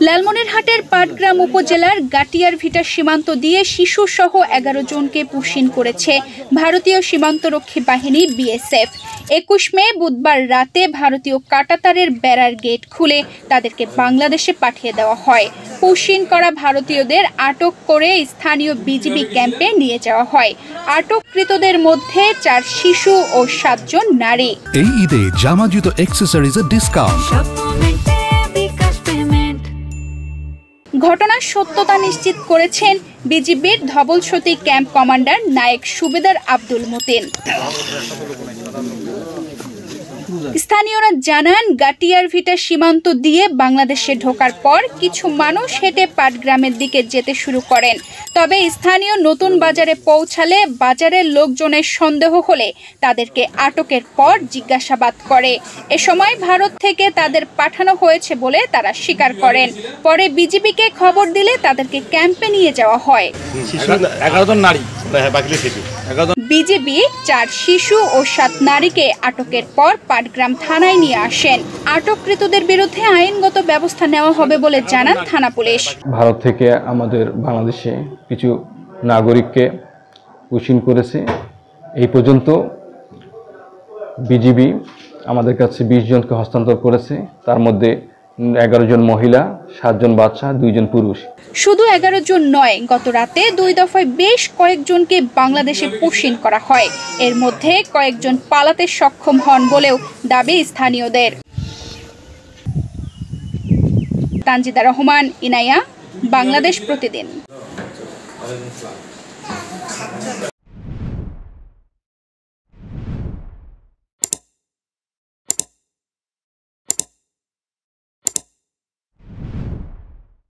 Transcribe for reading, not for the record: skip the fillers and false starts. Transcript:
লালমনিরহাটের পাটগ্রাম উপজেলার গাটিয়ারভিটা সীমান্ত দিয়ে শিশুসহ 11 জনকে পুশিন করেছে ভারতীয় সীমান্তরক্ষী বাহিনী বিএসএফ। 21 মে বুধবার রাতে ভারতীয় কাঁটাতারের বেড়ার গেট খুলে তাদেরকে বাংলাদেশে পাঠিয়ে দেওয়া হয়। পুশিন করা ভারতীয়দের আটক করে স্থানীয় বিজিবি ক্যাম্পে নিয়ে যাওয়া হয়। আটককৃতদের মধ্যে 4 শিশু ও 7 জন নারী। এই ঈদে জামা জুতো অ্যাকসেসরিজের ডিসকাউন্ট। ঘটনার সত্যতা নিশ্চিত করেছেন বিজিবির ধবলসতী ক্যাম্প কমান্ডার নায়েক সুবেদার আব্দুল মতিন। স্থানীয়রা জানান, গাটিয়ারভিটা সীমান্ত দিয়ে বাংলাদেশে ঢোকার পর কিছু মানুষ হেঁটে পাটগ্রামের দিকে যেতে শুরু করেন। তবে স্থানীয় নতুন বাজারে পৌঁছালে বাজারের লোকজনের সন্দেহ হলে তাদেরকে আটকের পর জিজ্ঞাসাবাদ করে। এ সময় ভারত থেকে তাদের পাঠানো হয়েছে বলে তারা স্বীকার করেন। পরে বিজিবিকে খবর দিলে তাদেরকে ক্যাম্পে নিয়ে যাওয়া হয়। 11 জন নারী, বিজিবি 4 শিশু ও 7 নারীকে আটকের পর পাটগ্রাম থানায় নিয়ে আসেন। আটককৃতদের বিরুদ্ধে আইনগত ব্যবস্থা নেওয়া হবে বলে জানান থানা পুলিশ। ভারত থেকে আমাদের বাংলাদেশে কিছু নাগরিককে পুশিন করেছে। এই পর্যন্ত বিজিবি আমাদের কাছে 20 জনকে হস্তান্তর করেছে। তার মধ্যে 11 জন মহিলা, 7 জন বাচ্চা, 2 জন পুরুষ। শুধু 11 জন নয়, গত রাতে 2 দফায় বেশ কয়েকজনকে বাংলাদেশে পুশিন করা হয়। এর মধ্যে কয়েকজন পালাতে সক্ষম হন বলেও দাবি স্থানীয়দের। তানজিদা রহমান, ইনায়া, বাংলাদেশ প্রতিদিন।